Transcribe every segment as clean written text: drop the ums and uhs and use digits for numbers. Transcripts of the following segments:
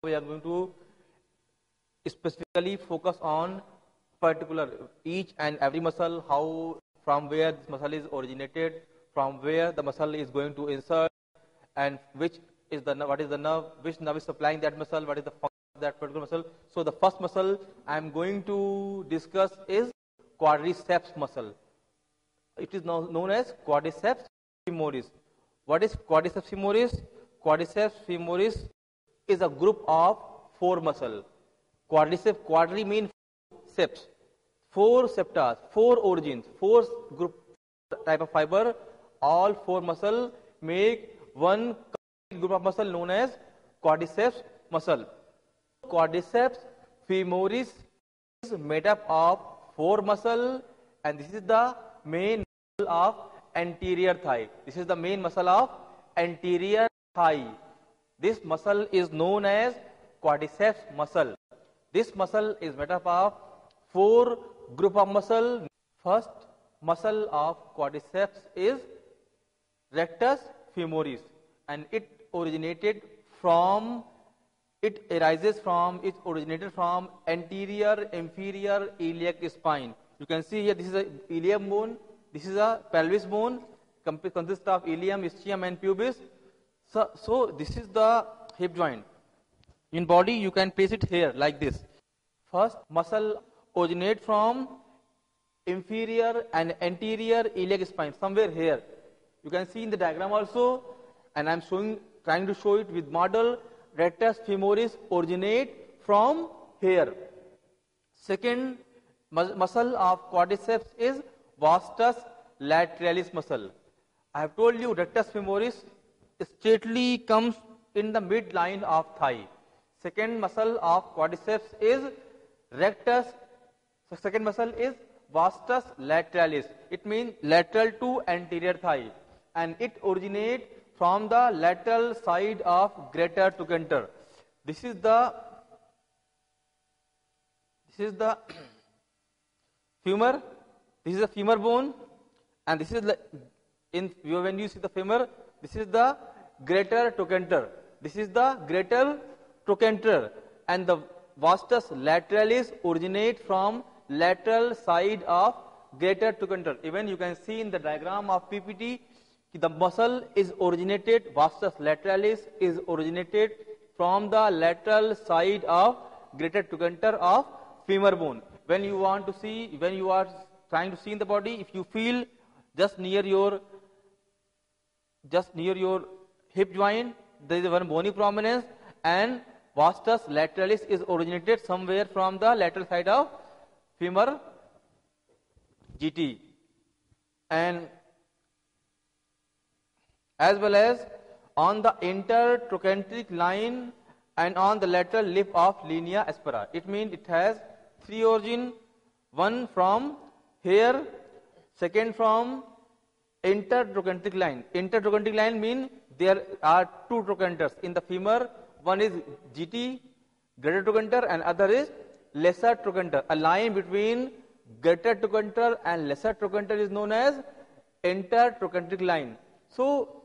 we are going to specifically focus on particular each and every muscle, how, from where this muscle is originated, from where the muscle is going to insert, and what is the nerve, which nerve is supplying that muscle, what is the function of that particular muscle. So the first muscle I am going to discuss is quadriceps muscle. It is now known as quadriceps femoris. What is quadriceps femoris? Quadriceps femoris is a group of 4 muscles. Quadriceps, quadri means ceps, 4 septa, 4 origins, 4 group type of fiber. All 4 muscle make one group of muscle known as quadriceps muscle. Quadriceps femoris is made up of 4 muscle, and this is the main muscle of anterior thigh. This is the main muscle of anterior thigh. This muscle is known as quadriceps muscle. This muscle is made up of 4 group of muscle. First muscle of quadriceps is rectus femoris, and it originated from anterior inferior iliac spine. You can see here, this is a ilium bone, this is a pelvis bone, consists of ilium, ischium and pubis. So this is the hip joint. In body you can place it here like this. First muscle originate from inferior and anterior iliac spine, somewhere here. You can see in the diagram also, and I am trying to show it with model. Rectus femoris originate from here. Second muscle of quadriceps is vastus lateralis muscle. I have told you rectus femoris straightly comes in the midline of thigh. Second muscle of quadriceps is rectus. So second muscle is vastus lateralis. It means lateral to anterior thigh, and it originates from the lateral side of greater trochanter. This is the femur. This is the femur bone, and this is when you see the femur, this is the greater trochanter. This is the greater trochanter, and the vastus lateralis originate from lateral side of greater trochanter. Even you can see in the diagram of PPT, the muscle is originated, vastus lateralis is originated from the lateral side of greater trochanter of femur bone. When you are trying to see in the body, if you feel just near your hip joint, there is one bony prominence, and vastus lateralis is originated somewhere from the lateral side of femur GT, and as well as on the intertrochanteric line and on the lateral lip of linea aspera. It means it has 3 origin, one from here, second from intertrochanteric line. Intertrochanteric line means there are 2 trochanters in the femur. One is GT, greater trochanter, and other is lesser trochanter. A line between greater trochanter and lesser trochanter is known as intertrochanteric line. So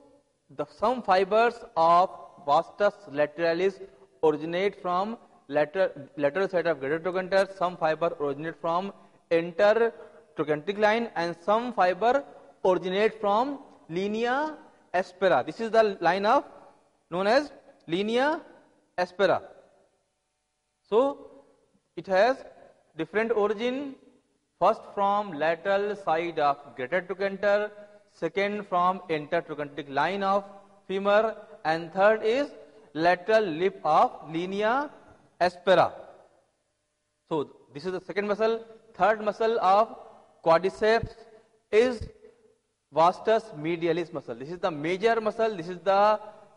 some fibers of vastus lateralis originate from lateral side of greater trochanter, some fiber originate from intertrochanteric line, and some fiber originate from linea aspera. This is the line of known as linea aspera. So it has different origin. First from lateral side of greater trochanter, second from intertrochanteric line of femur, and third is lateral lip of linea aspera. So this is the second muscle. Third muscle of quadriceps is vastus medialis muscle. This is the major muscle.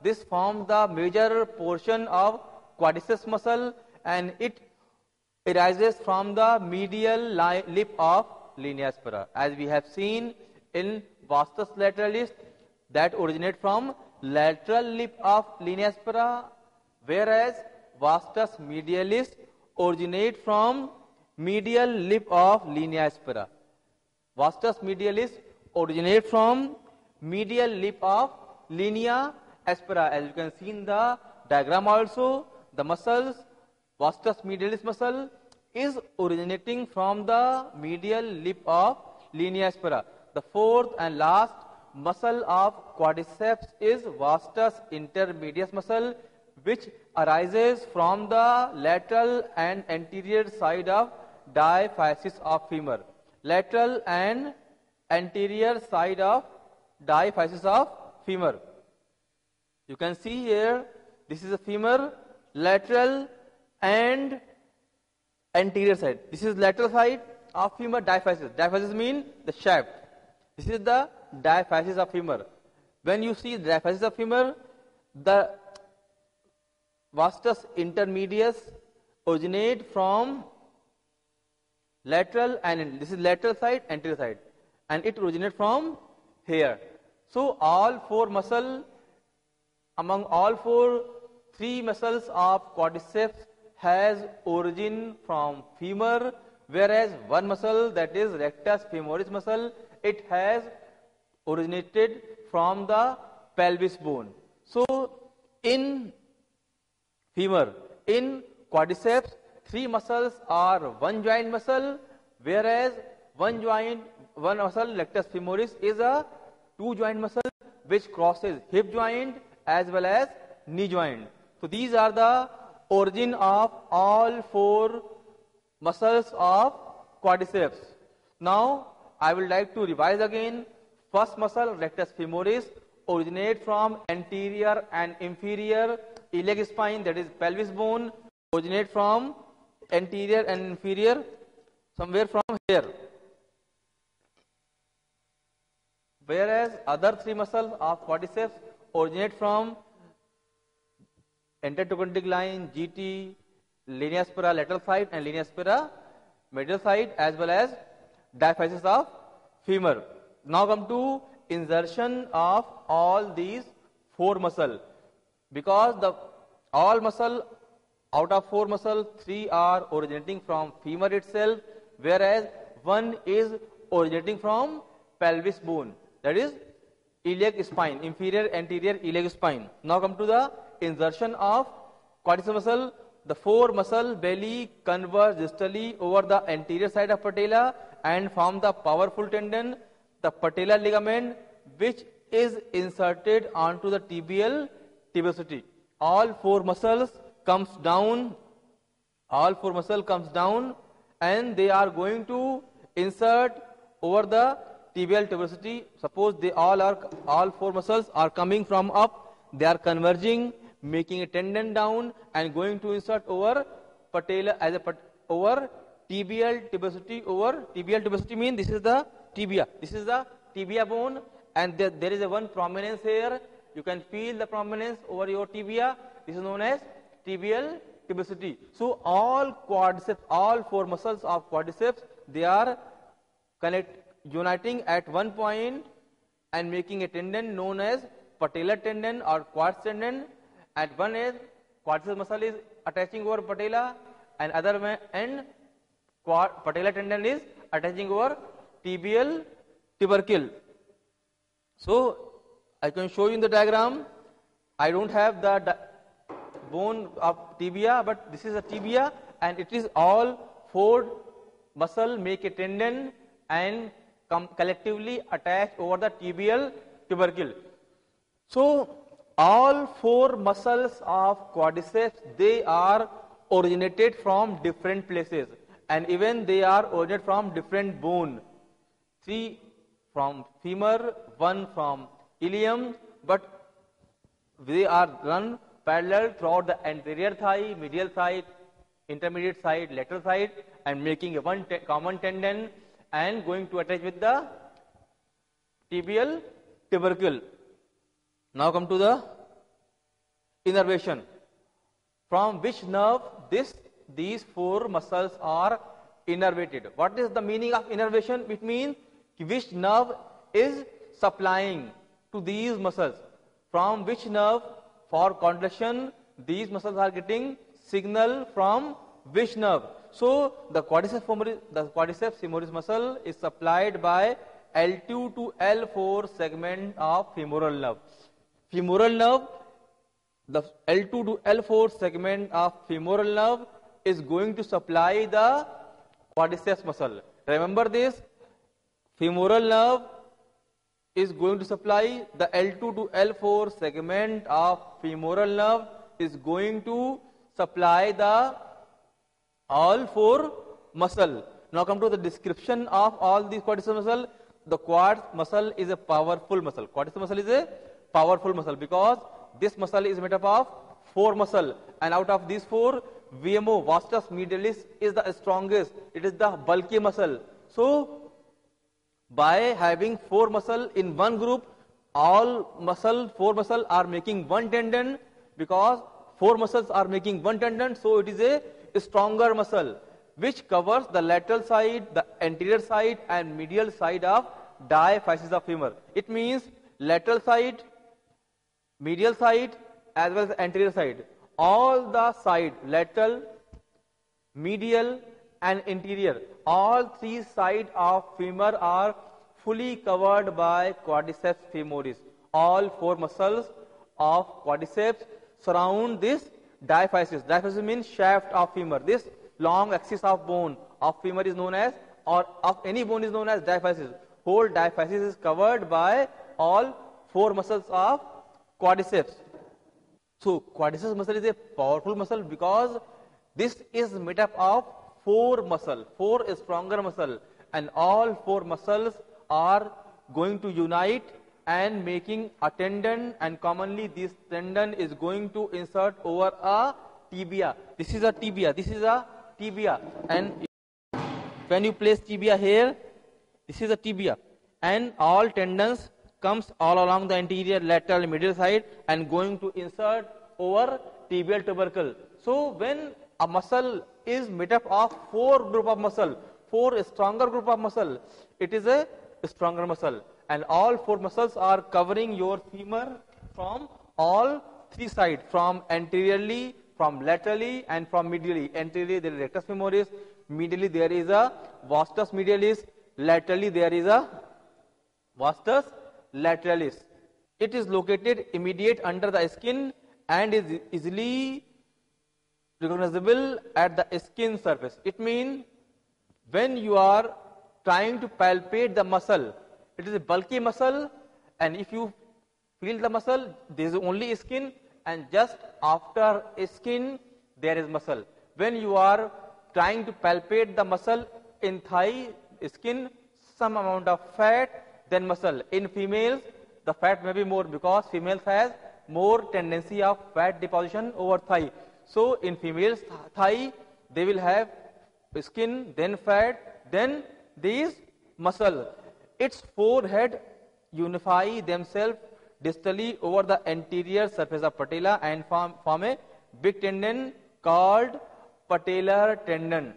This forms the major portion of quadriceps muscle, and it arises from the medial lip of linea aspera. As we have seen in vastus lateralis, that originate from lateral lip of linea aspera, whereas vastus medialis originate from medial lip of linea aspera. Vastus medialis originate from medial lip of linea aspera. As you can see in the diagram also, the muscles, vastus medialis muscle is originating from the medial lip of linea aspera. The fourth and last muscle of quadriceps is vastus intermedius muscle, which arises from the lateral and anterior side of diaphysis of femur. Lateral and anterior side of diaphysis of femur. You can see here, this is a femur, lateral and anterior side. This is lateral side of femur, diaphysis. Diaphysis means the shaft. This is the diaphysis of femur. When you see the diaphysis of femur, the vastus intermedius originate from lateral, and this is lateral side, anterior side, and it originates from here. So all four muscle, among all four, three muscles of quadriceps has origin from femur, whereas one muscle, that is rectus femoris muscle, it has originated from the pelvis bone. So in femur, in quadriceps, three muscles are one joint muscle, whereas one muscle, rectus femoris, is a two joint muscle which crosses hip joint as well as knee joint. So these are the origin of all four muscles of quadriceps. Now I would like to revise again. First muscle, rectus femoris, originate from anterior and inferior iliac spine, that is pelvis bone, originate from anterior and inferior, somewhere from here. Whereas other three muscles of quadriceps originate from intertrochanteric line, GT, linea aspera lateral side and linea aspera medial side, as well as diaphysis of femur. Now come to insertion of all these four muscles. Because the all muscle, out of four muscles, three are originating from femur itself, whereas one is originating from pelvis bone, that is iliac spine, inferior anterior iliac spine. Now come to the insertion of quadriceps muscle. The four muscle belly converge distally over the anterior side of patella and form the powerful tendon, the patellar ligament, which is inserted onto the tibial tuberosity. All four muscles comes down, and they are going to insert over the tibial tuberosity. Suppose they all four muscles are coming from up, they are converging, making a tendon down and going to insert over patella as over tibial tuberosity. Over tibial tuberosity means this is the tibia. This is the tibia bone, and there is a one prominence here. You can feel the prominence over your tibia. This is known as tibial tuberosity. So all four muscles of quadriceps, they are uniting at one point and making a tendon known as patellar tendon or quads tendon. At one end, quadriceps muscle is attaching over patella, and other end, patellar tendon is attaching over tibial tubercle. So I can show you in the diagram. I don't have the bone of tibia, but this is a tibia, and it is all four muscle make a tendon and collectively attach over the tibial tubercle. So all four muscles of quadriceps, they are originated from different places, and even they are originated from different bone. Three from femur, one from ilium, but they are run parallel throughout the anterior thigh, medial side, intermediate side, lateral side, and making a one common tendon and going to attach with the tibial tubercle. Now come to the innervation. From which nerve these four muscles are innervated. What is the meaning of innervation? It means which nerve is supplying to these muscles. From which nerve for contraction these muscles are getting signal from which nerve. So the quadriceps femoris muscle is supplied by L2 to L4 segment of femoral nerve. Femoral nerve The L2 to L4 segment of femoral nerve is going to supply the quadriceps muscle. Remember this, femoral nerve is going to supply the L2 to L4 segment of femoral nerve is going to supply the all four muscle. Now come to the description of all these quadriceps muscle. The quad muscle is a powerful muscle. Quadriceps muscle is a powerful muscle because this muscle is made up of four muscle, and out of these four, VMO, vastus medialis, is the strongest. It is the bulky muscle. So by having four muscle in one group, four muscle are making one tendon. Because four muscles are making one tendon, so it is a stronger muscle which covers the lateral side, the anterior side and medial side of diaphysis of femur. It means lateral side, medial side as well as anterior side. All the side, lateral, medial and anterior, all three sides of femur are fully covered by quadriceps femoris. All four muscles of quadriceps surround this diaphysis. Diaphysis means shaft of femur. This long axis of bone of femur is known as, or of any bone is known as diaphysis. Whole diaphysis is covered by all four muscles of quadriceps. So quadriceps muscle is a powerful muscle because this is made up of four muscle. Four is stronger muscle, and all four muscles are going to unite and making a tendon, and commonly this tendon is going to insert over a tibia. This is a tibia, this is a tibia, and when you place tibia here, this is a tibia, and all tendons comes all along the anterior, lateral, medial side and going to insert over tibial tubercle. So when a muscle is made up of four group of muscle, four stronger group of muscle, it is a stronger muscle, and all four muscles are covering your femur from all three sides, from anteriorly, from laterally and from medially. Anteriorly there is rectus femoris, medially there is a vastus medialis, laterally there is a vastus lateralis. It is located immediate under the skin and is easily recognizable at the skin surface. It means when you are trying to palpate the muscle, it is a bulky muscle, and if you feel the muscle, there is only skin, and just after skin there is muscle. When you are trying to palpate the muscle in thigh skin, some amount of fat than muscle. In females, the fat may be more because females has more tendency of fat deposition over thigh. So in females thigh, they will have skin, then fat, then these muscle. Its forehead unify themselves distally over the anterior surface of patella and form a big tendon called patellar tendon.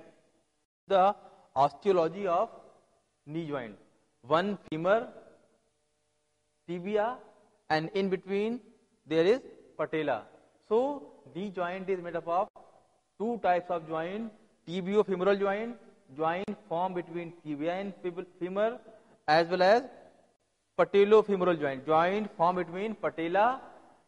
The osteology of knee joint. One femur, tibia, and in between there is patella. So knee joint is made up of two types of joint: tibiofemoral joint, joint formed between tibia and femur, as well as patellofemoral joint, joint formed between patella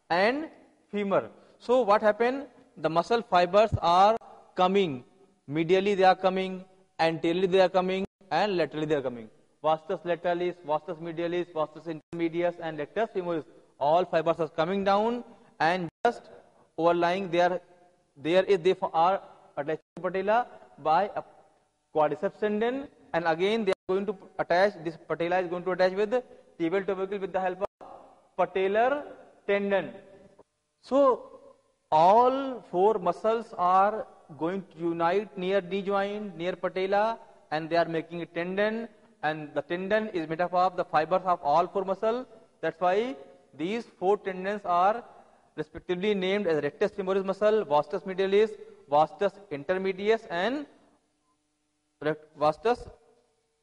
and femur. So what happened? The muscle fibers are coming medially, they are coming, anteriorly they are coming, and laterally they are coming. Vastus lateralis, vastus medialis, vastus intermedius, and rectus femoris. All fibers are coming down, and just overlying they are attached to patella by a quadriceps tendon, and again they are going to attach, this patella is going to attach with the tibial tubercle with the help of patellar tendon. So all four muscles are going to unite near knee joint, near patella, and they are making a tendon, and the tendon is made up of the fibers of all four muscles. That's why these four tendons are respectively named as rectus femoris muscle, vastus medialis, vastus intermedius, and vastus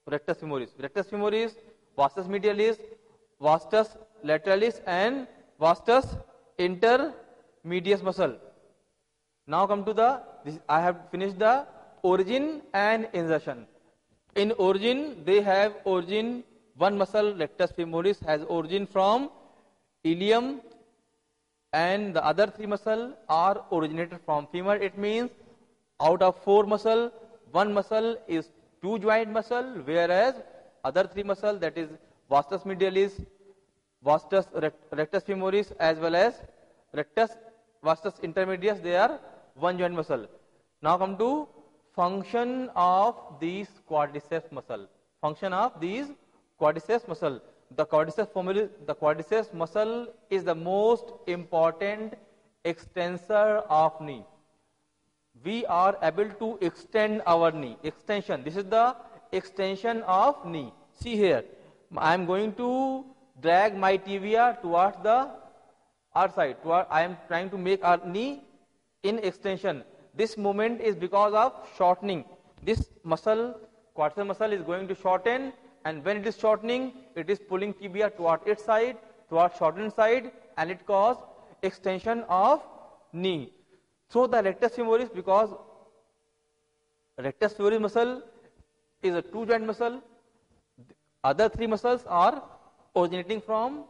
rectus femoris. Rectus femoris, vastus medialis, vastus lateralis, and vastus intermedius muscle. Now come to I have finished the origin and insertion. In origin, they have origin, one muscle, rectus femoris, has origin from ilium and the other 3 muscle are originated from femur. It means out of 4 muscle, 1 muscle is 2 joint muscle, whereas other 3 muscle, that is vastus medialis, vastus rectus femoris, as well as rectus vastus intermedius, they are 1 joint muscle. Now come to function of these quadriceps muscle. Function of these quadriceps muscle. The quadriceps muscle is the most important extensor of knee. We are able to extend our knee. Extension. This is the extension of knee. See here. I am going to drag my tibia towards the our side. I am trying to make our knee in extension. This movement is because of shortening. This muscle, quadriceps muscle, is going to shorten, and when it is shortening, it is pulling tibia toward its side, toward shortened side, and it causes extension of knee. So the rectus femoris, because rectus femoris muscle is a 2 joint muscle, other 3 muscles are originating from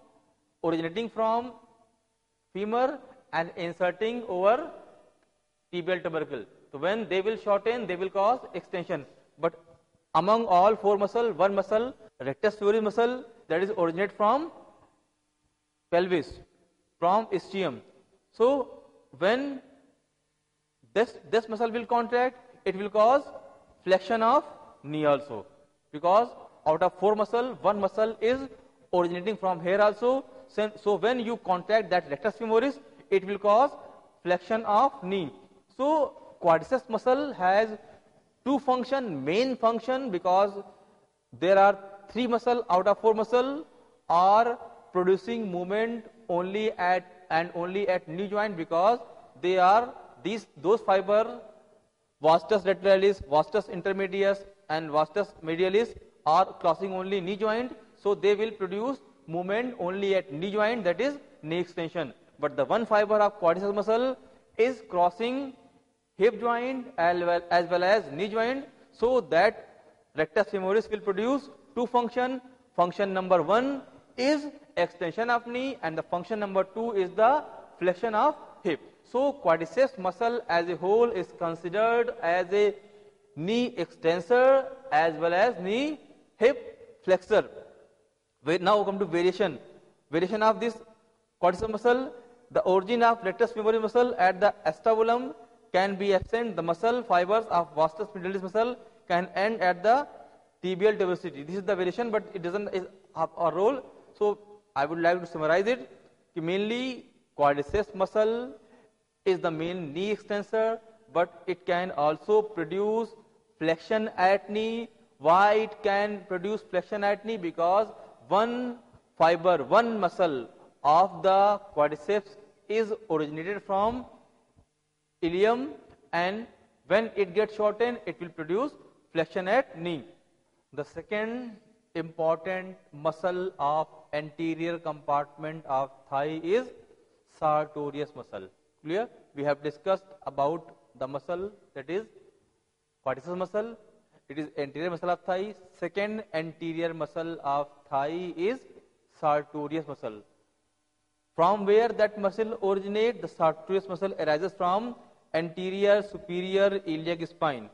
femur and inserting over tibial tubercle. So when they will shorten, they will cause extension. But among all 4 muscle, 1 muscle, rectus femoris muscle, that is originate from pelvis, from ischium. So when this muscle will contract, it will cause flexion of knee also, because out of 4 muscle, 1 muscle is originating from here also. So when you contract that rectus femoris, it will cause flexion of knee. So quadriceps muscle has 2 function, main function, because there are 3 muscle out of 4 muscle are producing movement only at knee joint, because they are those fiber, vastus lateralis, vastus intermedius, and vastus medialis are crossing only knee joint, so they will produce movement only at knee joint, that is knee extension. But the one fiber of quadriceps muscle is crossing hip joint as well as knee joint, so that rectus femoris will produce 2 function. Function number 1 is extension of knee, and the function number 2 is the flexion of hip. So quadriceps muscle as a whole is considered as a knee extensor as well as knee hip flexor. Now come to variation. Variation of this quadriceps muscle. The origin of rectus femoris muscle at the acetabulum can be absent. The muscle fibers of vastus medialis muscle can end at the tibial tuberosity. This is the variation, but it doesn't have a role. So I would like to summarize it. Mainly quadriceps muscle is the main knee extensor, but it can also produce flexion at knee. Why it can produce flexion at knee? Because one fiber, one muscle of the quadriceps is originated from ilium, and when it gets shortened, it will produce flexion at knee. The second important muscle of anterior compartment of thigh is sartorius muscle. Clear? We have discussed about the muscle, that is quadriceps muscle. It is anterior muscle of thigh. Second anterior muscle of thigh is sartorius muscle. From where that muscle originates? The sartorius muscle arises from anterior superior iliac spine.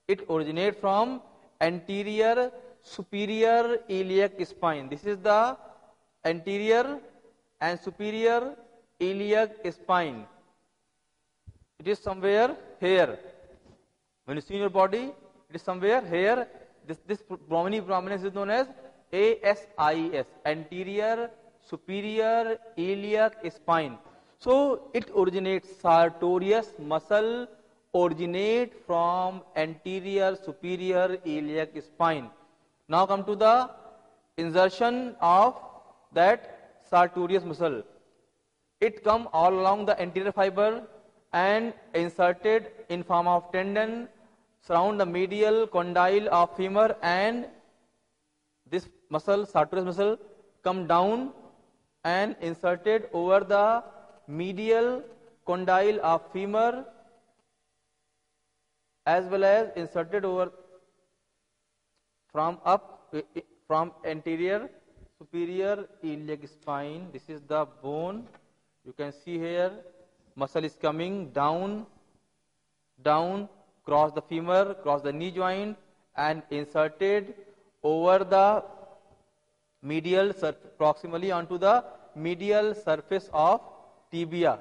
It originates from anterior superior iliac spine. This is the anterior and superior iliac spine. It is somewhere here. When you see in your body, it is somewhere here. This prominence is known as ASIS, anterior superior iliac spine. So it originates, sartorius muscle originate from anterior superior iliac spine. Now come to the insertion of that sartorius muscle. It come all along the anterior fiber and inserted in form of tendon, surround the medial condyle of femur, and this muscle, sartorius muscle, come down and inserted over the medial condyle of femur, as well as inserted over from anterior superior iliac spine. This is the bone, You can see here, muscle is coming down, down, cross the femur, cross the knee joint, and inserted over the medial proximally onto the medial surface of tibia.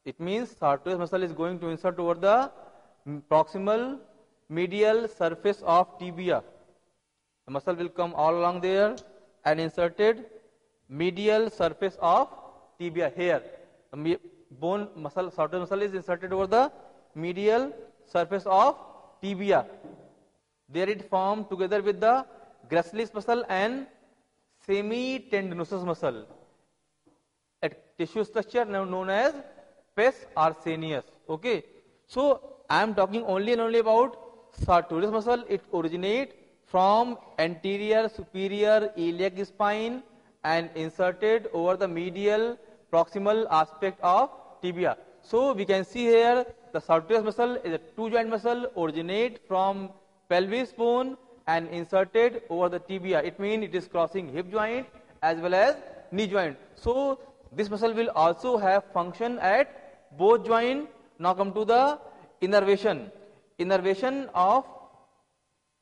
It means sartorius muscle is going to insert over the proximal medial surface of tibia. The muscle will come all along there and inserted medial surface of tibia here. The bone muscle, sartorius muscle is inserted over the medial surface of tibia. There it formed together with the gracilis muscle and semitendinosus muscle. A tissue structure now known as pes arsenius. Okay. So I am talking only and only about sartorius muscle. It originates from anterior superior iliac spine and inserted over the medial proximal aspect of tibia. So we can see here the sartorius muscle is a two joint muscle, originate from pelvis bone and inserted over the tibia. It means it is crossing hip joint as well as knee joint. So this muscle will also have function at both joint. Now come to the innervation. Innervation of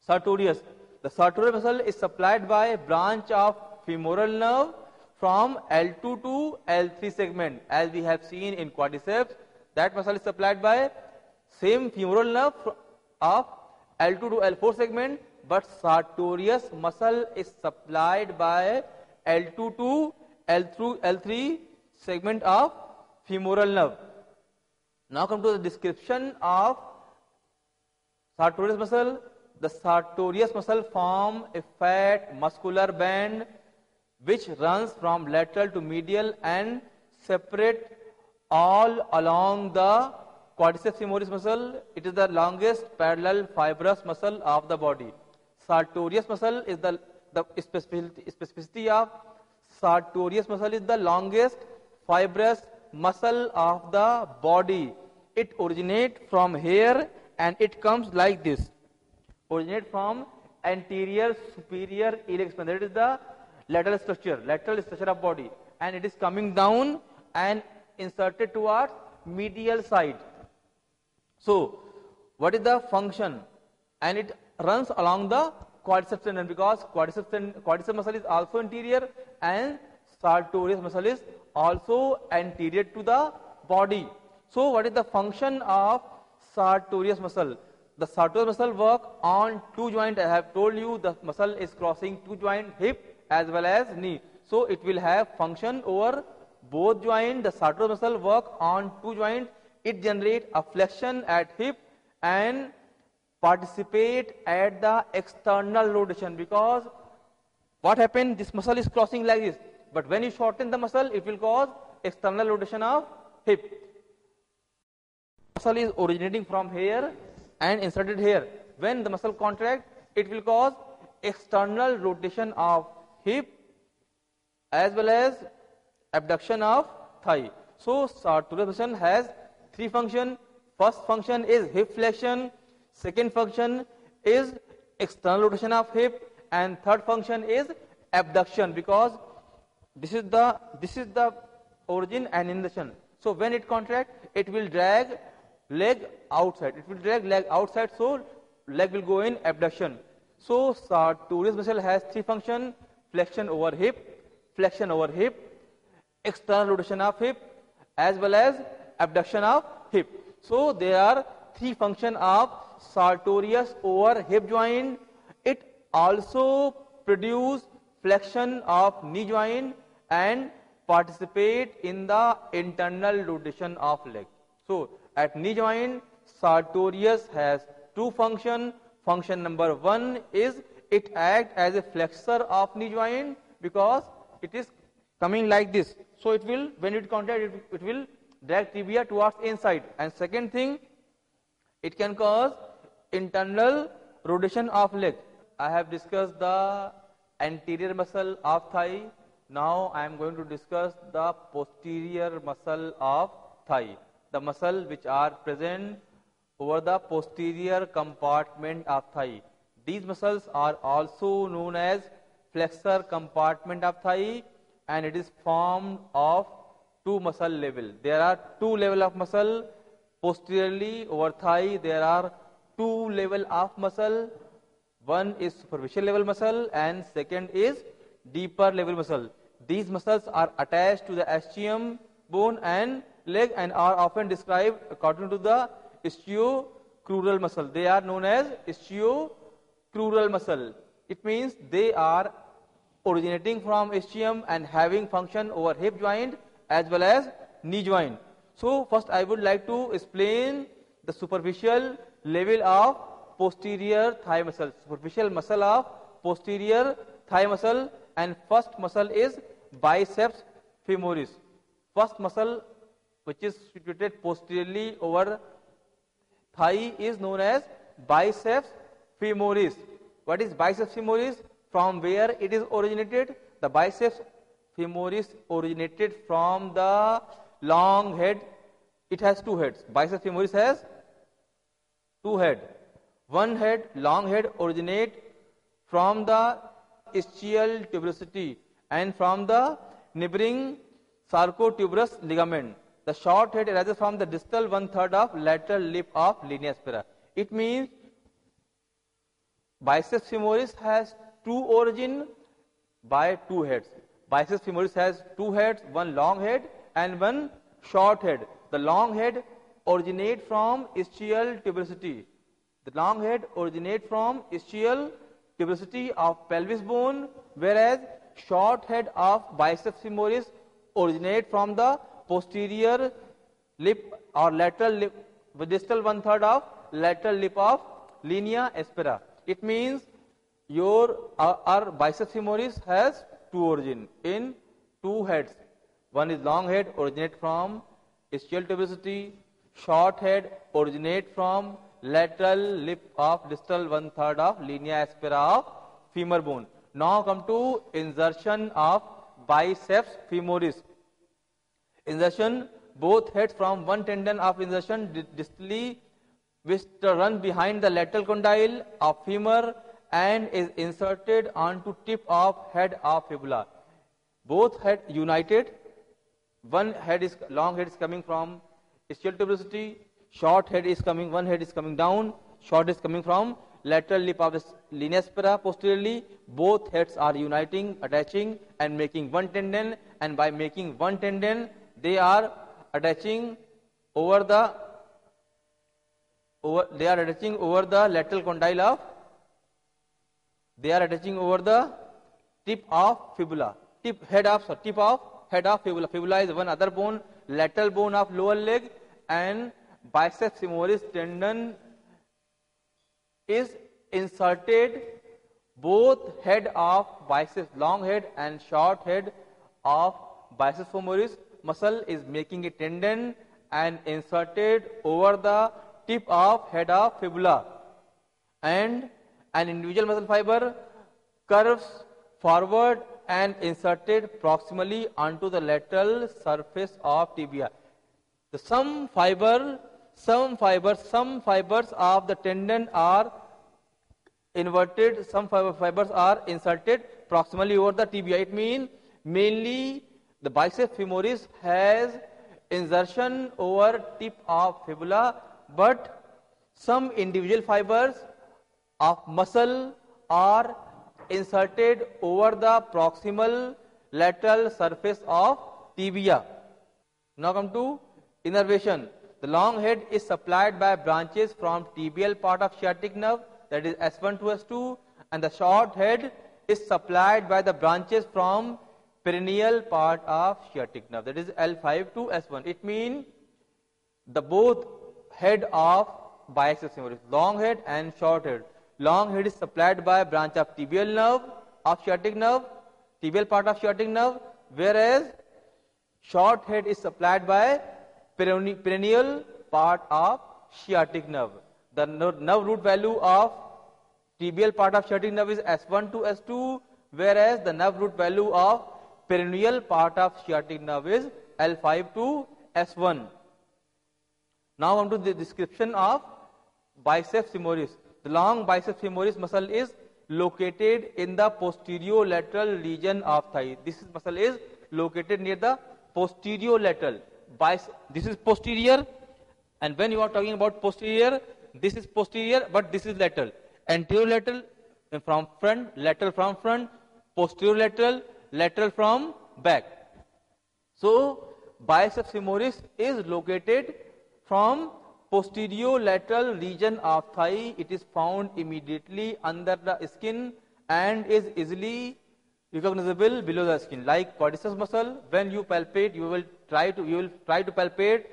sartorius. The sartorius muscle is supplied by a branch of femoral nerve from L2 to L3 segment. As we have seen in quadriceps, that muscle is supplied by same femoral nerve of L2 to L4 segment, but sartorius muscle is supplied by L2 to L3 segment of femoral nerve. Now come to the description of sartorius muscle. The sartorius muscle form a fat muscular band which runs from lateral to medial and separate all along the quadriceps femoris muscle. It is the longest parallel fibrous muscle of the body. Sartorius muscle is the specificity of sartorius muscle is the longest fibrous muscle of the body. It originates from here and it comes like this. Originate from anterior superior iliac spine. That is the lateral structure of body, and it is coming down and inserted towards medial side. So what is the function? And it runs along the quadriceps tendon, because quadriceps muscle is also anterior and sartorius muscle is also anterior to the body. So what is the function of sartorius muscle? The sartorius muscle work on two joints. I have told you the muscle is crossing two joints, hip as well as knee. So it will have function over both joints. The sartorius muscle work on two joints. It generate a flexion at hip and participate at the external rotation, because what happened, this muscle is crossing like this, but when you shorten the muscle, it will cause external rotation of hip. Muscle is originating from here and inserted here. When the muscle contract, it will cause external rotation of hip as well as abduction of thigh. So sartorius muscle has three functions. First function is hip flexion, second function is external rotation of hip, and third function is abduction, because this is the origin and insertion. So when it contract, it will drag leg outside. So leg will go in abduction. So sartorius muscle has three functions: flexion over hip, external rotation of hip, as well as abduction of hip. So there are three functions of sartorius over hip joint. It also produce flexion of knee joint and participate in the internal rotation of leg. So at knee joint, sartorius has two functions. Function number one is it acts as a flexor of knee joint, because it is coming like this. So it will, when it contract, it will drag tibia towards inside. And second thing, it can cause internal rotation of leg. I have discussed the anterior muscle of thigh. Now I am going to discuss the posterior muscle of thigh. The muscle which are present over the posterior compartment of thigh. These muscles are also known as flexor compartment of thigh, and it is formed of two muscle level. There are two level of muscle. Posteriorly over thigh, there are two level of muscle. One is superficial level muscle and second is deeper level muscle. These muscles are attached to the ischium bone and leg and are often described according to the ischio-crural muscle. They are known as ischio-crural muscle. It means they are originating from ischium and having function over hip joint as well as knee joint. So first I would like to explain the superficial level of posterior thigh muscle. Superficial muscle of posterior thigh muscle, and first muscle is biceps femoris. First muscle which is situated posteriorly over thigh is known as biceps femoris. What is biceps femoris? From where it is originated? The biceps femoris originated from the long head. It has two heads. Biceps femoris has two heads. One head, long head, originate from the ischial tuberosity and from the neighboring sarcotuberous ligament. The short head arises from the distal 1/3 of lateral lip of linea aspera. It means biceps femoris has two origin by two heads. Biceps femoris has two heads, one long head and one short head. The long head originate from ischial tuberosity. The long head originate from ischial tuberosity of pelvis bone, whereas short head of biceps femoris originate from the posterior lip or lateral lip, the distal 1/3 of lateral lip of linea aspera. It means our biceps femoris has two origin in two heads. One is long head, originate from ischial tuberosity. Short head originate from lateral lip of distal 1/3 of linea aspera of femur bone. Now come to insertion of biceps femoris. Insertion, both heads from one tendon of insertion distally, which run behind the lateral condyle of femur and is inserted onto tip of head of fibula. Both head united. One head is long head is coming from ischial tuberosity. Short head is coming. One head is coming down. Short is coming from lateral lip of the linea aspera posteriorly. Both heads are uniting, attaching, and making one tendon. And by making one tendon, they are attaching over the lateral condyle of. They are attaching over the tip of fibula. Head of fibula. Fibula is one other bone, lateral bone of lower leg, and biceps femoris tendon is inserted. Both head of biceps, long head and short head of biceps femoris muscle is making a tendon and inserted over the tip of head of fibula, and an individual muscle fiber curves forward and inserted proximally onto the lateral surface of tibia. Some fibers of the tendon are inverted, some fibers are inserted proximally over the tibia. It means mainly the biceps femoris has insertion over tip of fibula, but some individual fibers of muscle are inserted over the proximal lateral surface of tibia. Now come to innervation. The long head is supplied by branches from tibial part of sciatic nerve, that is S1 to S2, and the short head is supplied by the branches from perineal part of sciatic nerve, that is L5 to S1. It means the both head of biceps femoris, long head and short head. Long head is supplied by branch of tibial nerve of sciatic nerve, tibial part of sciatic nerve, whereas short head is supplied by perineal part of sciatic nerve. The nerve root value of tibial part of sciatic nerve is S1 to S2, whereas the nerve root value of perineal part of sciatic nerve is L5 to S1. Now on to the description of biceps femoris. The long biceps femoris muscle is located in the posterior lateral region of thigh. This muscle is located near the posterolateral. This is posterior, and when you are talking about posterior, this is posterior, but this is lateral. Anterolateral from front, lateral from front, posterolateral, lateral from back. So biceps femoris is located from posterolateral region of thigh. It is found immediately under the skin and is easily recognizable below the skin. Like quadriceps muscle, when you palpate, you will try to palpate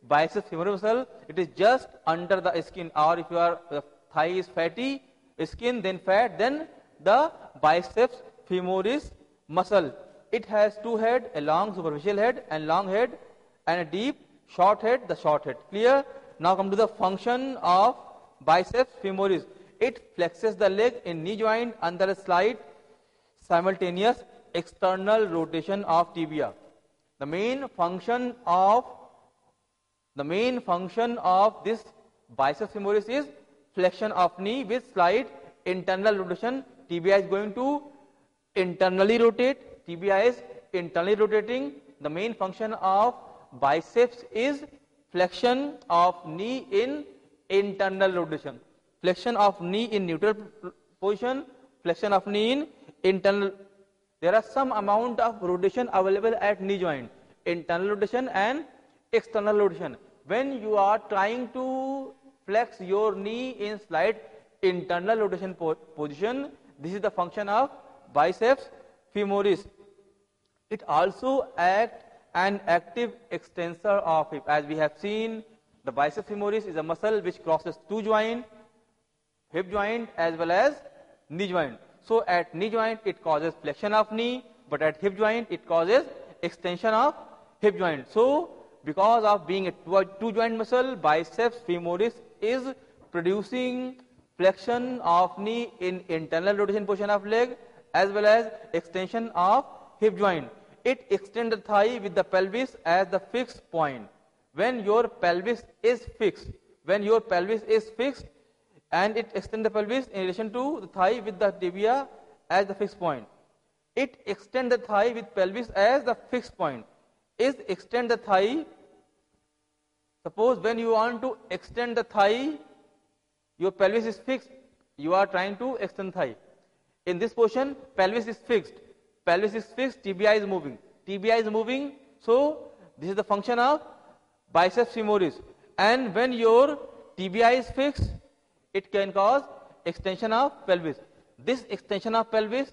biceps femoris muscle. It is just under the skin. Or if the thigh is fatty skin, then fat, then the biceps femoris muscle. It has two heads, a long superficial head and long head, and a deep short head, the short head. Clear? Now come to the function of biceps femoris. It flexes the leg in knee joint under a slight simultaneous external rotation of tibia. The main function of this biceps femoris is flexion of knee with slight internal rotation. Tibia is going to internally rotate. Tibia is internally rotating. The main function of biceps is flexion of knee in internal rotation. Flexion of knee in neutral position, flexion of knee in internal. There are some amount of rotation available at knee joint, internal rotation and external rotation. When you are trying to flex your knee in slight internal rotation position, this is the function of biceps femoris. It also acts an active extensor of hip. As we have seen, the biceps femoris is a muscle which crosses two joints, hip joint as well as knee joint. So at knee joint it causes flexion of knee, but at hip joint it causes extension of hip joint. So because of being a two joint muscle, biceps femoris is producing flexion of knee in internal rotation position of leg as well as extension of hip joint. It extends the thigh with the pelvis as the fixed point. When your pelvis is fixed, and it extends the pelvis in relation to the thigh with the tibia as the fixed point. It extends the thigh with pelvis as the fixed point. Extend the thigh. Suppose when you want to extend the thigh, your pelvis is fixed. You are trying to extend thigh. In this position, pelvis is fixed. Tibia is moving. So this is the function of biceps femoris. And when your tibia is fixed, it can cause extension of pelvis. This extension of pelvis,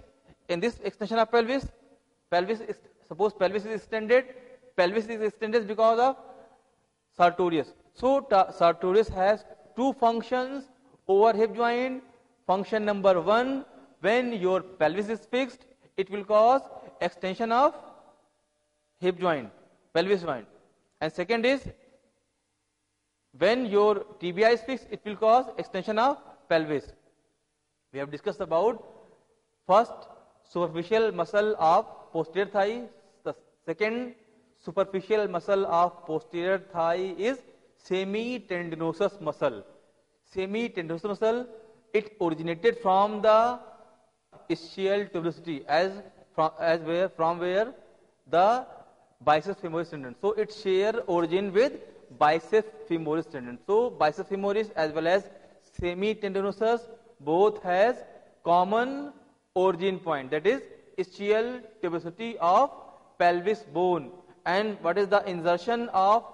suppose pelvis is extended because of sartorius. So sartorius has two functions over hip joint. Function number one, when your pelvis is fixed, it will cause extension of hip joint, pelvis joint. And second is, when your tibia is fixed, it will cause extension of pelvis. We have discussed about first superficial muscle of posterior thigh. The second superficial muscle of posterior thigh is semitendinosus muscle. Semitendinosus muscle, it originated from the ischial tuberosity from where the biceps femoris tendon. So it share origin with biceps femoris tendon. So biceps femoris as well as semitendinosus both has common origin point, that is ischial tuberosity of pelvis bone. And what is the insertion of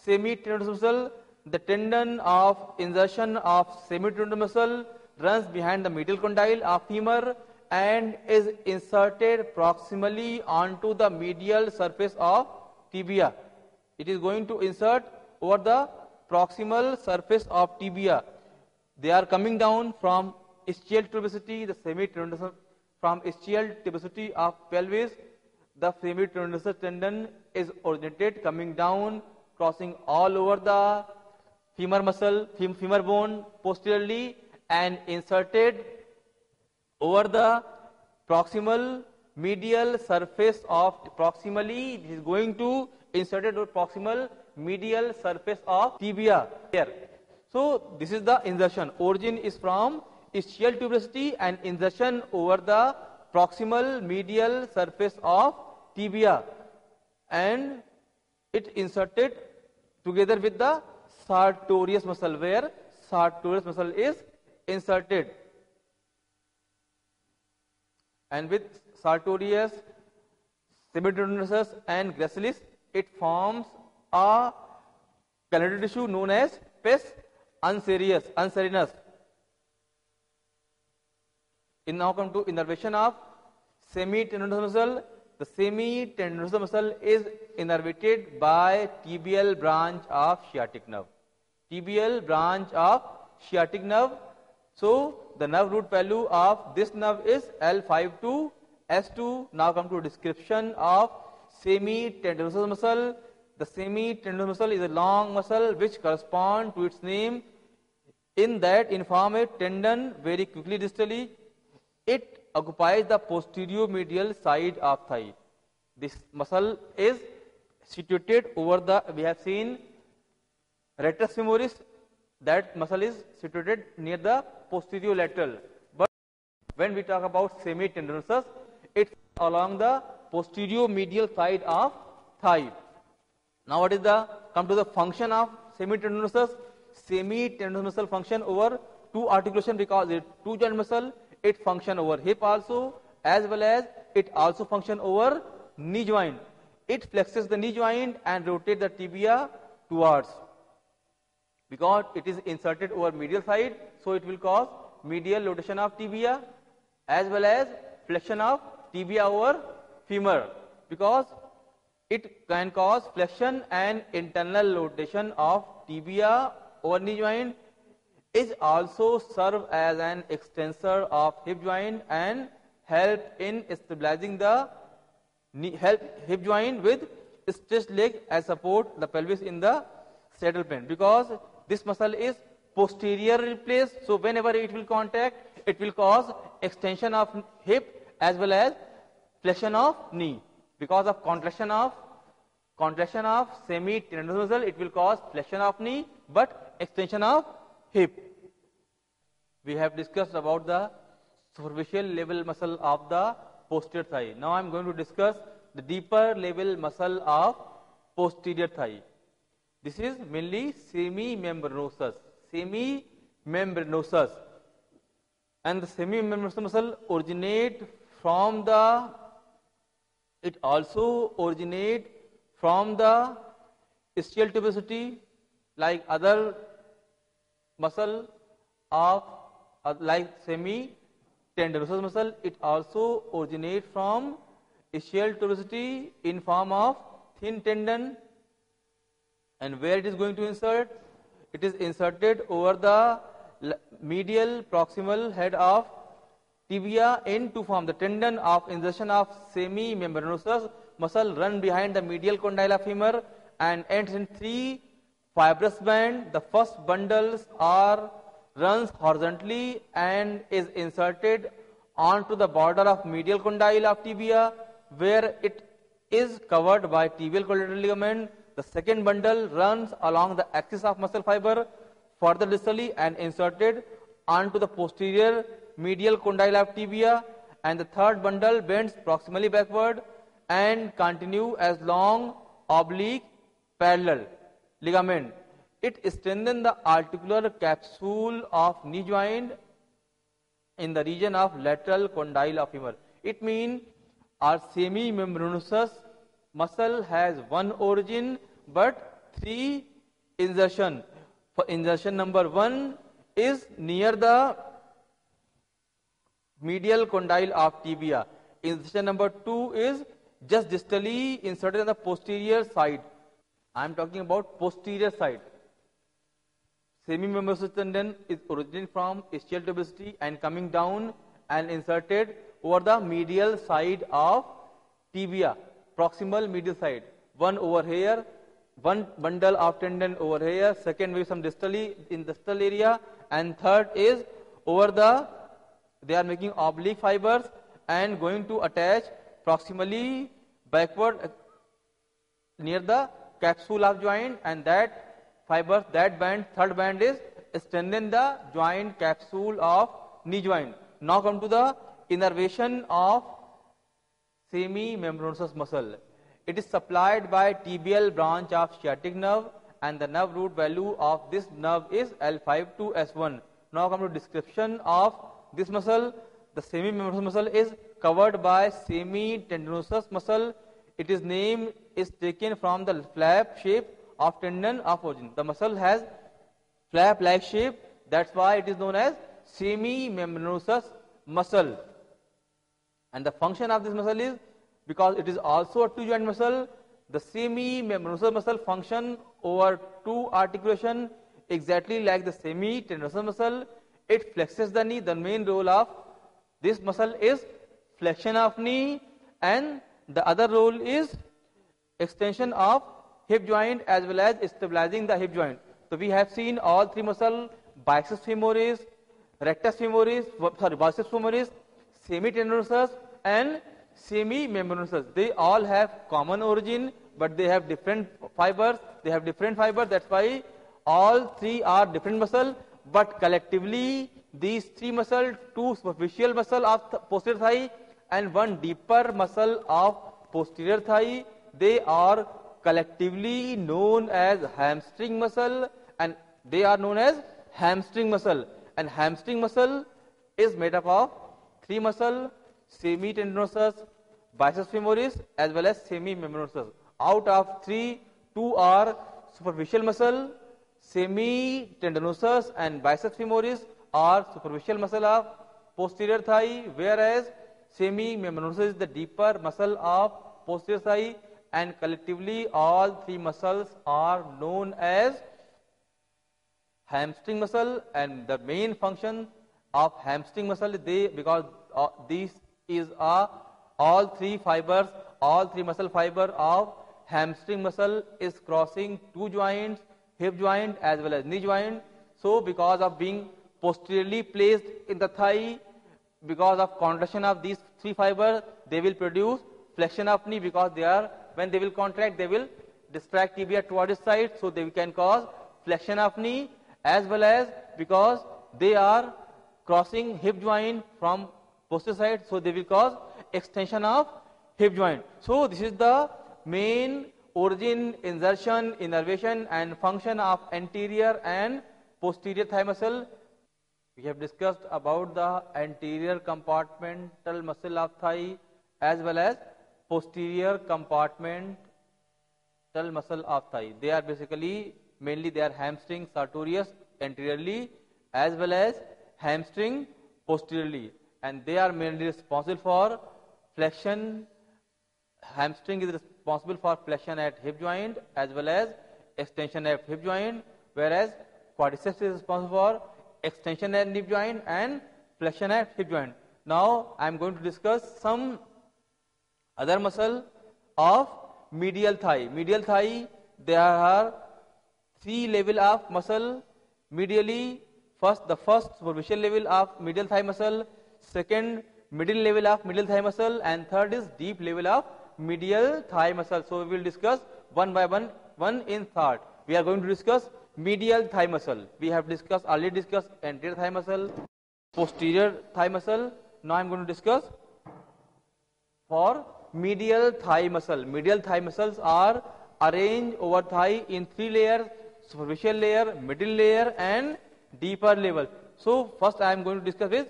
semitendinosus muscle? The tendon of insertion of semitendinosus muscle runs behind the medial condyle of femur and is inserted proximally onto the medial surface of tibia. It is going to insert over the proximal surface of tibia. They are coming down from ischial tuberosity, the semitendinosus, from ischial tuberosity of pelvis. The semitendinosus tendon is originated coming down, crossing all over the femur muscle, femur bone posteriorly, and inserted over the proximal medial surface of proximally. It is going to inserted over proximal medial surface of tibia here. So this is the insertion. Origin is from ischial tuberosity and insertion over the proximal medial surface of tibia. and it inserted together with the sartorius muscle, where sartorius muscle is inserted. And with sartorius, semitendinosus and gracilis, it forms a connective tissue known as pes anserinus. In now come to innervation of semitendinous muscle. The semitendinous muscle is innervated by tibial branch of sciatic nerve. Tibial branch of sciatic nerve. So the nerve root value of this nerve is L5 to S2. Now come to description of semitendinous muscle. The semitendinous muscle is a long muscle which corresponds to its name, in that inform a tendon very quickly distally. It occupies the posterior medial side of thigh. This muscle is situated over the, we have seen rectus femoris, that muscle is situated near the posterior lateral. But when we talk about semitendinosus, it's along the posterior medial side of thigh. Now what is the, come to the function of semitendinosus. Semitendinous muscle function over two articulation, because it two joint muscle. It function over hip also, as well as it also function over knee joint. It flexes the knee joint and rotates the tibia towards. Because it is inserted over medial side, so it will cause medial rotation of tibia as well as flexion of tibia over femur. Because it can cause flexion and internal rotation of tibia over knee joint, is also serve as an extensor of hip joint and help in stabilizing the knee, help hip joint with stretched leg as support the pelvis in the saddle plane. Because this muscle is posteriorly placed, so whenever it will contact, it will cause extension of hip as well as flexion of knee. Because of contraction of semitendinous muscle, it will cause flexion of knee but extension of hip. We have discussed about the superficial level muscle of the posterior thigh. Now I am going to discuss the deeper level muscle of posterior thigh. This is mainly semimembranosus. Semimembranosus. And the semimembranosus muscle originate from the, it also originate from the ischial tuberosity, like other muscle of like semitendinosus muscle. It also originates from ischial tuberosity in form of thin tendon. And where it is going to insert? It is inserted over the medial proximal head of tibia in two form. The tendon of insertion of semimembranosus muscle run behind the medial condyle of femur and ends in three fibrous band. The first bundles runs horizontally and is inserted onto the border of medial condyle of tibia, where it is covered by tibial collateral ligament. The second bundle runs along the axis of muscle fiber further distally and inserted onto the posterior medial condyle of tibia, and the third bundle bends proximally backward and continue as long oblique parallel ligament. It strengthens the articular capsule of knee joint in the region of lateral condyle of femur. It means our semimembranosus muscle has one origin but three insertion. For insertion number 1 is near the medial condyle of tibia. Insertion number 2 is just distally inserted on the posterior side. I am talking about posterior side. Semimembranosus tendon is originating from ischial tuberosity and coming down and inserted over the medial side of tibia, proximal medial side. One over here, one bundle of tendon over here, second with some distally in the distal area, and third is over the, they are making oblique fibers and going to attach proximally backward near the capsule of joint, and that fibers, that band, third band is strengthen the joint capsule of knee joint. Now come to the innervation of semimembranosus muscle. It is supplied by tibial branch of sciatic nerve, and the nerve root value of this nerve is L5 to S1. Now come to description of this muscle. The semimembranous muscle is covered by semitendinosus muscle. Its name is taken from the flap shape of tendon of origin. The muscle has flap-like shape, that's why it is known as semimembranosus muscle. And the function of this muscle is, because it is also a two-joint muscle, the semimembranosus muscle function over two articulation exactly like the semitendinosus muscle. It flexes the knee. The main role of this muscle is flexion of knee, and the other role is extension of hip joint as well as stabilizing the hip joint. So we have seen all three muscles: biceps femoris, rectus femoris, biceps femoris, semitendinosus and semimembranosus. They all have common origin, but they have different fibers. That's why all three are different muscle, but collectively these three muscles, two superficial muscle of the posterior thigh and one deeper muscle of posterior thigh, they are collectively known as hamstring muscle, and they are known as hamstring muscle. And hamstring muscle is made up of three muscle: semitendinosus, biceps femoris as well as semimembranosus. Out of three, two are superficial muscle. Semitendinosus and biceps femoris are superficial muscle of posterior thigh, whereas semimembranosus is the deeper muscle of posterior thigh, and collectively all three muscles are known as hamstring muscle. And the main function of hamstring muscle is because these is all three muscle fiber of hamstring muscle is crossing two joints, hip joint as well as knee joint. So because of being posteriorly placed in the thigh, because of contraction of these three fibers, they will produce flexion of knee, because when they will contract, they will distract tibia towards its side, so they can cause flexion of knee, as well as because they are crossing hip joint from posterior side, so they will cause extension of hip joint. So this is the main origin, insertion, innervation and function of anterior and posterior thigh muscle. We have discussed about the anterior compartmental muscle of thigh as well as posterior compartmental muscle of thigh. They are basically, mainly they are hamstring sartorius anteriorly as well as hamstring posteriorly, and they are mainly responsible for flexion. Hamstring is responsible for flexion at hip joint as well as extension at hip joint, whereas quadriceps is responsible for extension at hip joint and flexion at hip joint. Now I am going to discuss some other muscle of medial thigh. Medial thigh, there are three level of muscle medially. The first superficial level of medial thigh muscle, second middle level of medial thigh muscle, and third is deep level of medial thigh muscle. So we will discuss one by one in third. We are going to discuss medial thigh muscle. We have already discussed anterior thigh muscle, posterior thigh muscle. Now I am going to discuss for medial thigh muscle. Medial thigh muscles are arranged over thigh in three layers: superficial layer, middle layer and deeper level. So first I am going to discuss with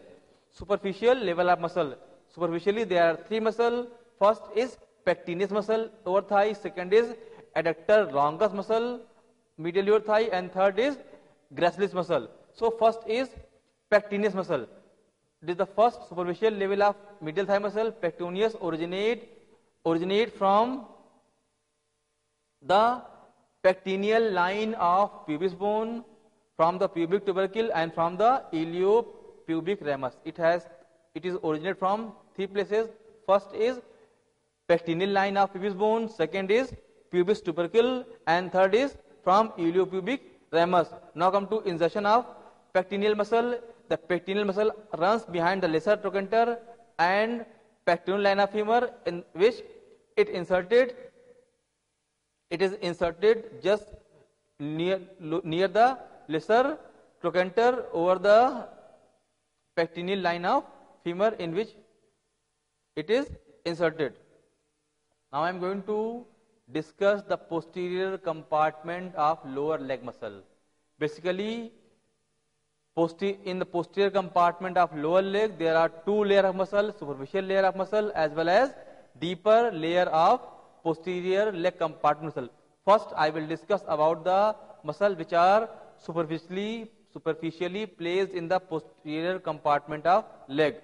superficial level of muscle. Superficially there are three muscle. First is pectineus muscle over thigh, second is adductor longus muscle medially over thigh, and third is gracilis muscle. So first is pectineus muscle. This is the first superficial level of medial thigh muscle. Pectineus originate from the pectineal line of pubis bone, from the pubic tubercle and from the iliopubic ramus. It is originated from three places. First is pectineal line of pubis bone, second is pubis tubercle, and third is from iliopubic ramus. Now come to insertion of pectineal muscle. The pectineal muscle runs behind the lesser trochanter and pectoral line of femur, in which it is inserted just near the lesser trochanter over the pectineal line of femur, in which it is inserted. Now I am going to discuss the posterior compartment of lower leg muscle. Basically, in the posterior compartment of lower leg, there are two layers of muscle, superficial layer of muscle as well as deeper layer of posterior leg compartment muscle. First, I will discuss about the muscle which are superficially placed in the posterior compartment of leg.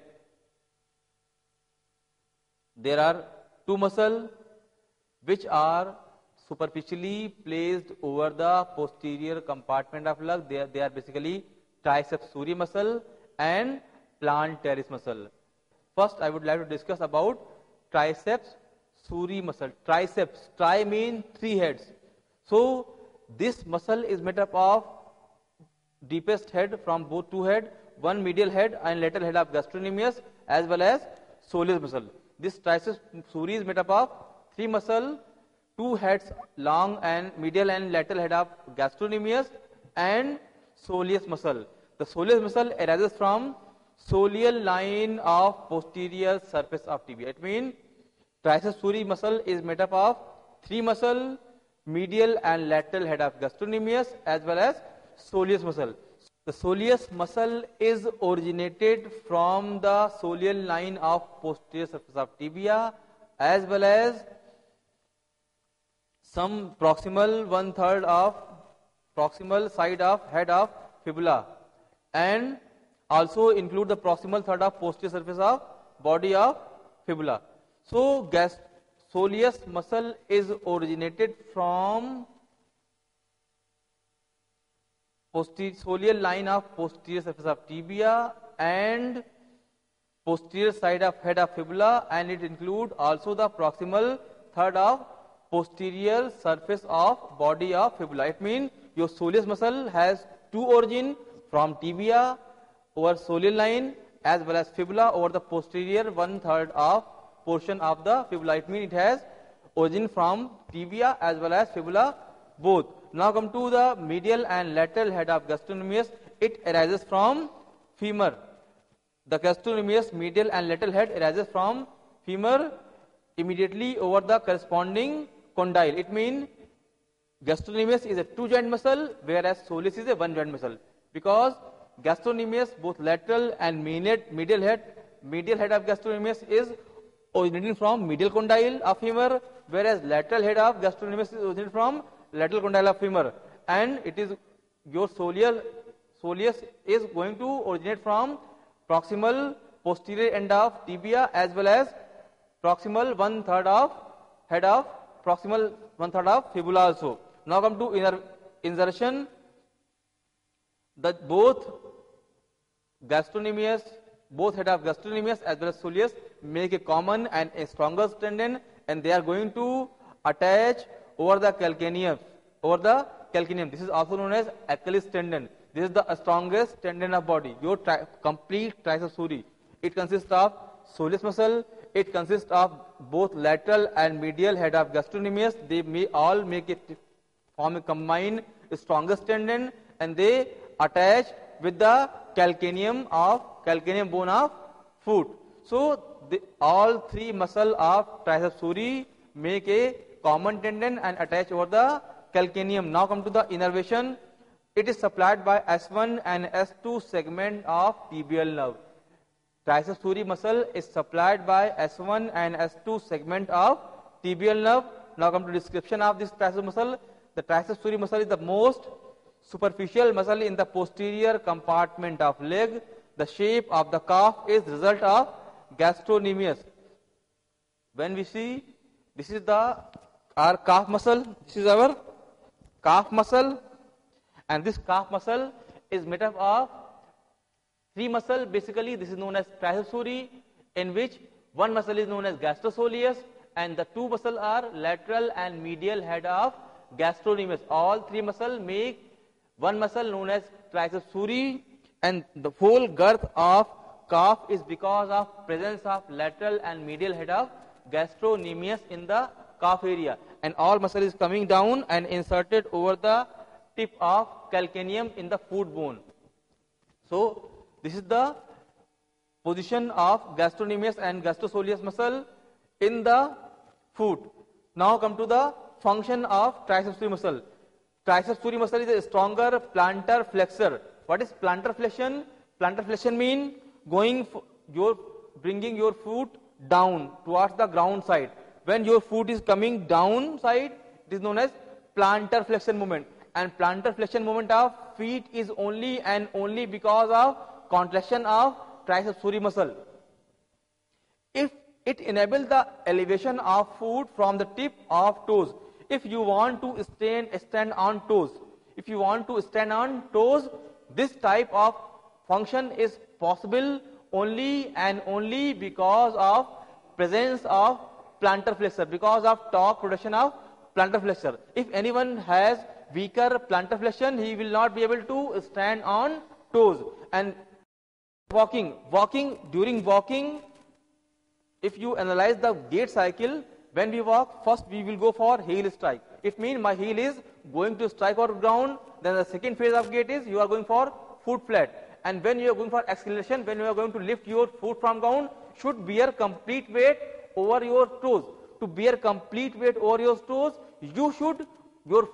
There are two muscles which are superficially placed over the posterior compartment of leg. They are basically triceps suri muscle and plantaris muscle. First, I would like to discuss about triceps suri muscle. Triceps, tri means three heads. So, this muscle is made up of deepest head from both two head, one medial head and lateral head of gastrocnemius as well as soleus muscle. This triceps suri is made up of three muscle, two heads, long and medial and lateral head of gastrocnemius and soleus muscle. The soleus muscle arises from soleal line of posterior surface of tibia. It means triceps suri muscle is made up of three muscle, medial and lateral head of gastrocnemius as well as soleus muscle. The soleus muscle is originated from the soleal line of posterior surface of tibia as well as some proximal side of head of fibula and also include the proximal third of posterior surface of body of fibula. So, soleus muscle is originated from soleal line of posterior surface of tibia and posterior side of head of fibula, and it include also the proximal third of posterior surface of body of fibula. It means your soleus muscle has two origin from tibia over soleal line as well as fibula over the posterior one third of portion of the fibula. It means it has origin from tibia as well as fibula both. Now come to the medial and lateral head of gastrocnemius. It arises from femur. The gastrocnemius medial and lateral head arises from femur immediately over the corresponding condyle. It means gastrocnemius is a two joint muscle whereas soleus is a one joint muscle, because gastrocnemius both lateral and medial head of gastrocnemius is originating from medial condyle of femur, whereas lateral head of gastrocnemius is originating from lateral condyle of femur, and it is your soleus is going to originate from proximal posterior end of tibia as well as proximal one third of fibula also. Now come to insertion. That both head of gastrocnemius as well as soleus make a common and a stronger tendon, and they are going to attach over the calcaneum. This is also known as Achilles tendon. This is the strongest tendon of body. Your complete triceps suri. It consists of soleus muscle. It consists of both lateral and medial head of gastrocnemius. They may all form a combined strongest tendon, and they attach with the calcaneum bone of foot. So all three muscle of triceps suri make a common tendon and attach over the calcaneum. Now come to the innervation. It is supplied by S1 and S2 segment of tibial nerve. Triceps suri muscle is supplied by S1 and S2 segment of tibial nerve. Now come to description of this triceps muscle. The triceps suri muscle is the most superficial muscle in the posterior compartment of leg. The shape of the calf is result of gastrocnemius. When we see, this is our calf muscle. This is our calf muscle, and this calf muscle is made up of three muscles. Basically, this is known as triceps suri, in which one muscle is known as gastrosoleus, and the two muscles are lateral and medial head of gastrocnemius. All three muscles make one muscle known as triceps suri, and the whole girth of calf is because of presence of lateral and medial head of gastrocnemius in the calf area, and all muscle is coming down and inserted over the tip of calcaneum in the foot bone. So this is the position of gastrocnemius and gastrosoleus muscle in the foot. Now come to the function of triceps suri muscle. Triceps suri muscle is a stronger plantar flexor. What is plantar flexion? Plantar flexion means bringing your foot down towards the ground side. When your foot is coming down side, it is known as plantar flexion movement. And plantar flexion movement of feet is only and only because of contraction of triceps suri muscle. If it enables the elevation of foot from the tip of toes. If you want to stand on toes, this type of function is possible only and only because of presence of plantar flexor, because of torque production of plantar flexor. If anyone has weaker plantar flexion, he will not be able to stand on toes. And during walking, if you analyze the gait cycle, when we walk, first we will go for heel strike. It means my heel is going to strike on ground. Then the second phase of gait is you are going for foot flat. And when you are going for acceleration, when you are going to lift your foot from ground, should bear complete weight over your toes. To bear complete weight over your toes, your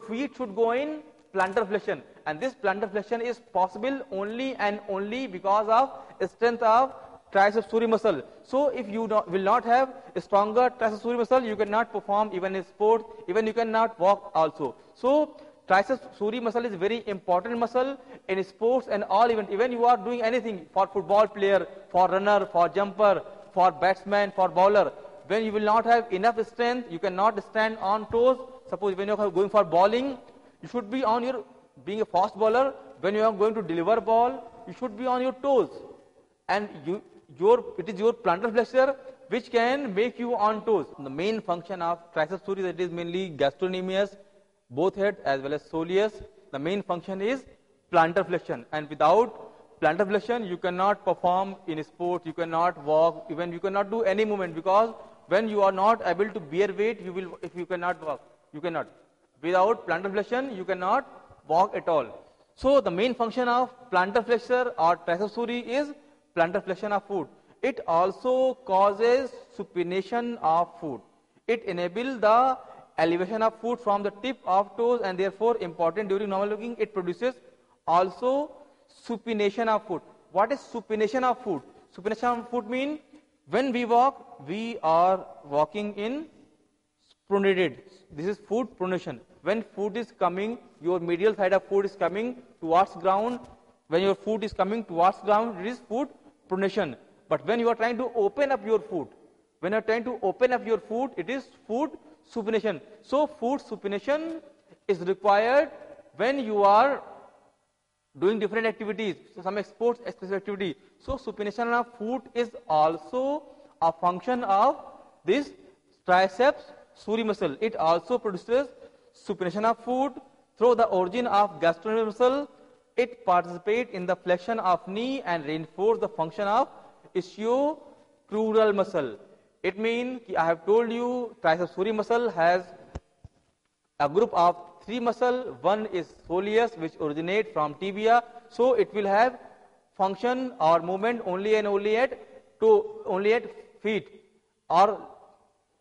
feet should go in plantar flexion. And this plantar flexion is possible only and only because of strength of triceps suri muscle. So if you will not have a stronger triceps suri muscle, you cannot perform even in sports, even you cannot walk also. So triceps suri muscle is very important muscle in sports and all events. Even you are doing anything, for football player, for runner, for jumper, for batsman, for bowler. When you will not have enough strength, you cannot stand on toes. Suppose when you are going for bowling, you should be on your, being a fast bowler, when you are going to deliver ball, you should be on your toes. And it is your plantar flexor which can make you on toes. The main function of triceps suri, that is mainly gastrocnemius, both head as well as soleus. The main function is plantar flexion, and without plantar flexion you cannot perform in sport, you cannot walk, even you cannot do any movement, because when you are not able to bear weight, if you cannot walk, you cannot. Without plantar flexion you cannot walk at all. So the main function of plantar flexor or triceps suri is plantar flexion of foot. It also causes supination of foot. It enables the elevation of foot from the tip of toes, and therefore important during normal walking. It produces also supination of foot. What is supination of foot? Supination of foot means when we walk, we are walking in pronated. This is foot pronation. When foot is coming, your medial side of foot is coming towards ground. When your foot is coming towards ground, it is foot pronation. But when you are trying to open up your foot, it is foot supination. So foot supination is required when you are doing different activities, so some sports specific activity. So supination of foot is also a function of this triceps suri muscle. It also produces supination of foot through the origin of gastrocnemius muscle. It participates in the flexion of knee and reinforce the function of ischio-crural muscle. It means, I have told you, triceps suri muscle has a group of 3 muscles. One is soleus, which originates from tibia. So it will have function or movement only and only at feet or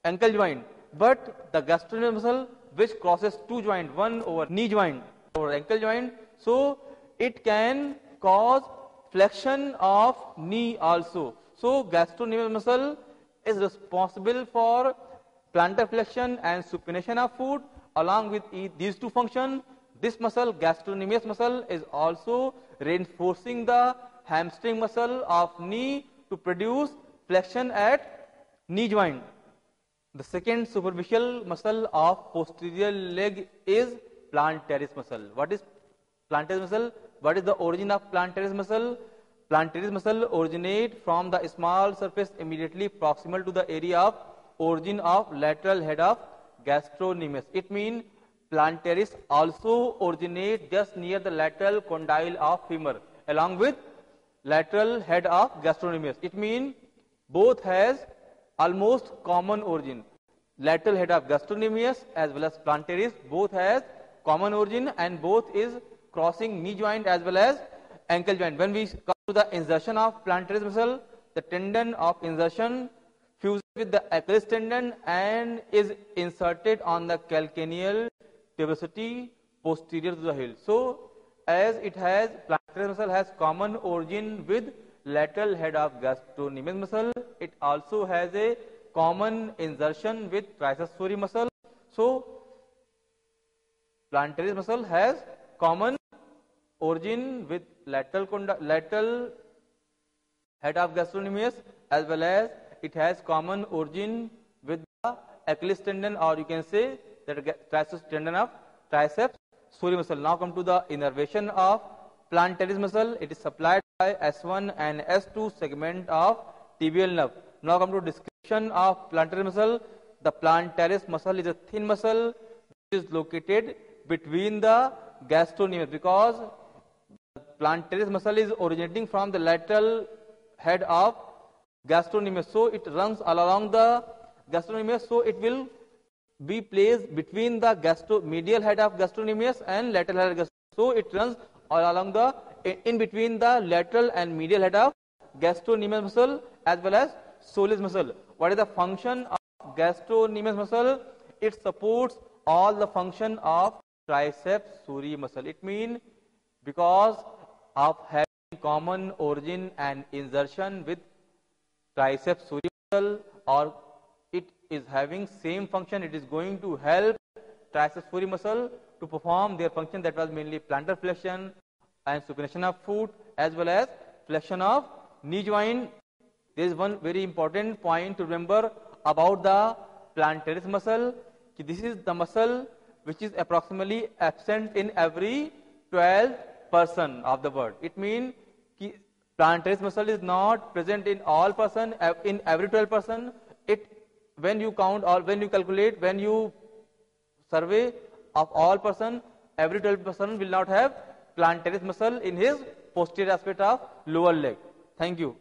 ankle joint. But the gastrocnemius muscle, which crosses 2 joints, one over knee joint or ankle joint, so it can cause flexion of knee also. So gastrocnemius muscle is responsible for plantar flexion and supination of foot. Along with these two functions, this muscle, gastrocnemius muscle, is also reinforcing the hamstring muscle of knee to produce flexion at knee joint. The second superficial muscle of posterior leg is plantaris muscle. What is plantaris muscle? What is the origin of plantaris muscle? Plantaris muscle originates from the small surface immediately proximal to the area of origin of lateral head of gastrocnemius. It means plantaris also originates just near the lateral condyle of femur along with lateral head of gastrocnemius. It means both has almost common origin. Lateral head of gastrocnemius as well as plantaris both has common origin, and both is crossing knee joint as well as ankle joint. When we come to the insertion of plantaris muscle, the tendon of insertion fuses with the Achilles tendon and is inserted on the calcaneal tuberosity posterior to the heel. So, as it has, plantar teres muscle has common origin with lateral head of gastrocnemius muscle. It also has a common insertion with triceps surae muscle. So, plantar teres muscle has common origin with lateral head of gastrocnemius, as well as it has common origin with the Achilles tendon, or you can say that triceps tendon of triceps surae muscle. Now come to the innervation of plantar teres muscle. It is supplied by S1 and S2 segment of tibial nerve. Now come to description of plantar teres muscle. The plantar teres muscle is a thin muscle which is located between the gastrocnemius, because plantar teres muscle is originating from the lateral head of gastrocnemius. So it runs all along the gastrocnemius. So it will be placed between the medial head of gastrocnemius and lateral head of gastrocnemius. So it runs all along the in between the lateral and medial head of gastrocnemius muscle as well as soleus muscle. What is the function of gastrocnemius muscle? It supports all the function of triceps surae muscle. It means because of having common origin and insertion with triceps surae muscle, or it is having same function, it is going to help triceps surae muscle to perform their function, that was mainly plantar flexion and supination of foot as well as flexion of knee joint. There is one very important point to remember about the plantar teres muscle. This is the muscle which is approximately absent in every 12th person of the world. It means plantar teres muscle is not present in all person, in every 12 person. When you count or when you calculate, when you survey of all person, every 12 person will not have plantar teres muscle in his posterior aspect of lower leg. Thank you.